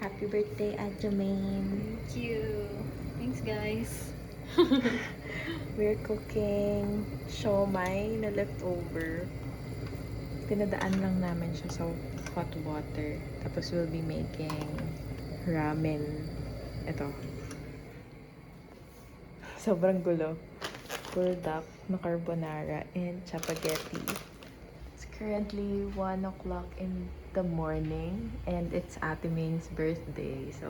Happy birthday, Ahjummaine. Thank you. Thanks, guys. We're cooking siomai na leftover. Pinadaan lang namin siya sa hot water. Tapos we'll be making ramen. Ito. Sobrang gulo. Pulled up na carbonara and spaghetti. It's currently 1 o'clock in the morning and it's Ate Maine's birthday. So,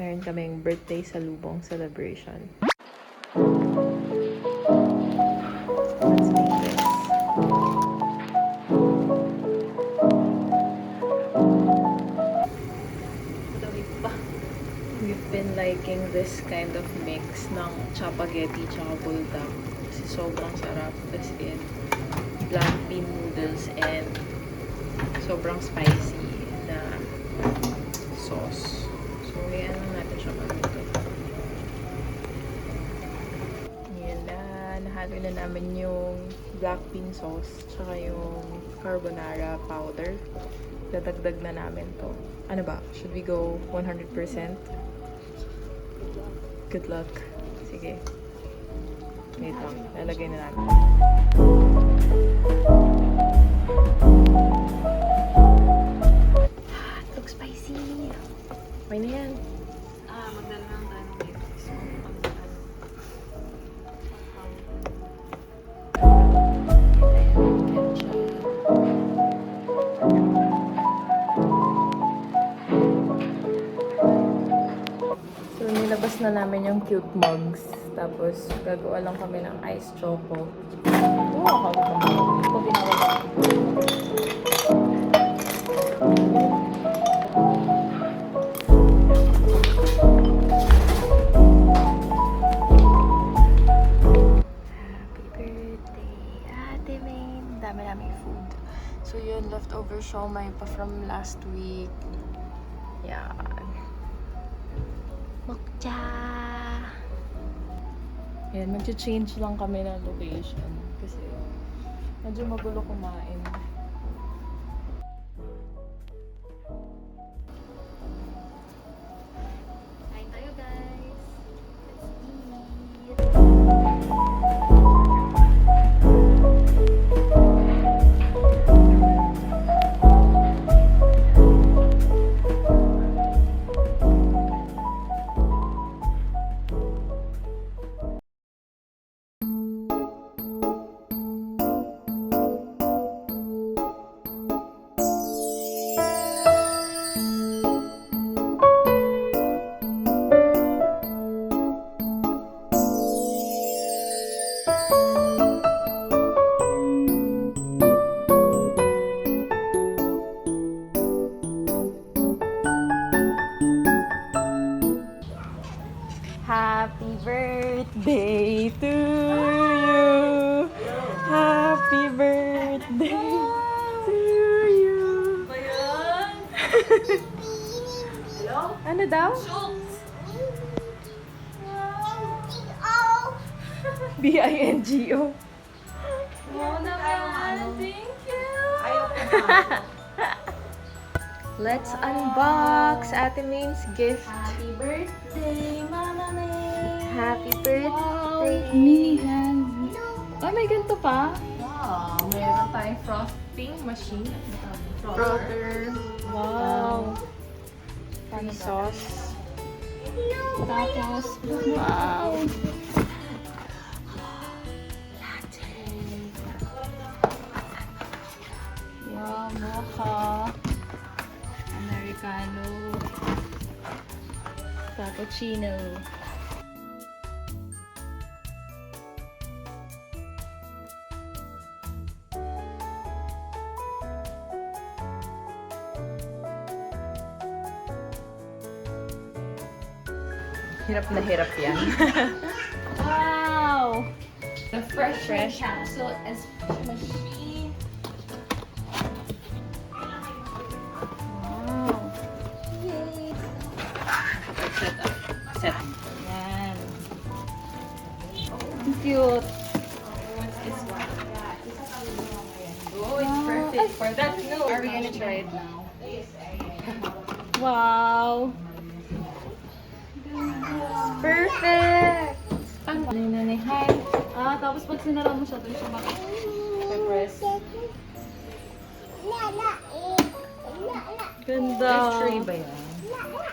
meron kaming birthday salubong celebration. Let's make this. We've been liking this kind of mix ng spaghetti tsaka bulldog. Kasi sobrang sarap. As in, black bean noodles and sobrang spicy na sauce. So, yan lang natin siya gamitin. Yan na. Nahalo na namin yung black bean sauce tsaka yung carbonara powder. Dadagdag na namin to. Ano ba? Should we go 100%? Good luck. Sige. Wait lang. Lalagay na natin. It looks spicy. Okay na yan. Magdala lang tayo ng cakes. So, nilabas na namin yung cute mugs. Tapos, gagawa lang kami ng ice choco. Akala ko naman. Ito binawala. Happy birthday, Ate Maine. Dami naming food. So, yun, leftover siomai pa from last week. Yan. Mukja! Ayan, mag-change lang kami ng location. Kasi medyo magulo kumain. Kain tayo, guys. Happy birthday to you! Happy birthday to you! Ano daw? B-I-N-G-O. Thank you! Let's unbox Ate Maine's gift. Happy birthday, Mama May! Happy birthday! Mini hand. Oh, may ganito pa. Wow, meron tayong frosting machine. Brother. Wow. Funny sauce. Tapos, Wow. wow, mocha. Americano. Cappuccino. Hirap na hirap yan. Wow! The fresh capsule machine. Wow. Yay! Set. Yan. Cute. What's this one? Oh, it's perfect for that. No, are we gonna try it now? Wow! Perfect! Nanay, hi. Tapos pag sinara mo siya, doon siya press. Ganda. Tray ba yan?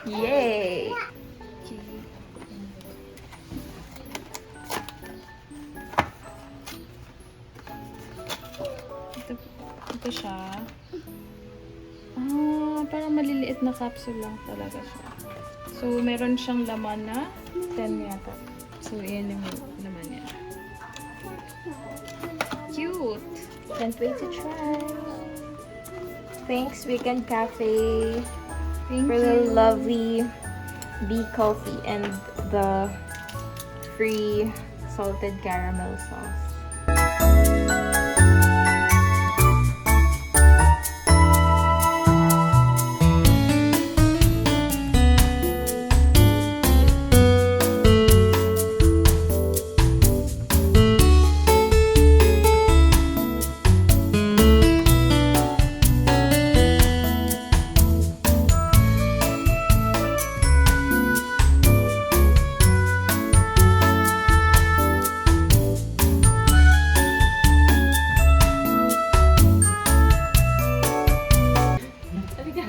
Yay! Ito siya. Parang maliliit na capsule lang talaga siya. So, meron siyang laman na 10 yata. So, yan yung laman niya. Cute! Can't wait to try. Thanks, Weekend Cafe, Thank for you. the lovely bee coffee and the free salted caramel sauce.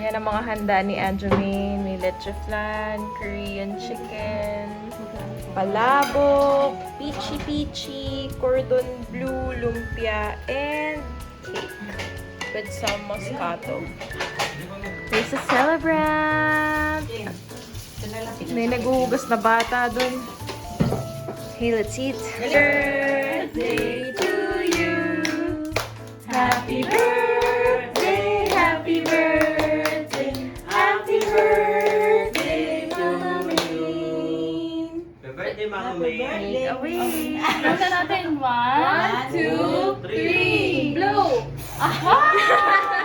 Yan ang mga handa ni Ahjummaine. May leche flan, Korean chicken, palabok, peachy, cordon bleu, lumpia, and cake with some moscato. There's a celebrant! May naghuhugas na bata dun. Okay, let's eat. Birthday to you! Happy birthday! Happy birthday! Happy birthday, Mama Maine! Happy birthday, Mama Maine. Make a wish! Ano natin? 1, 2, 3, blow! Aha!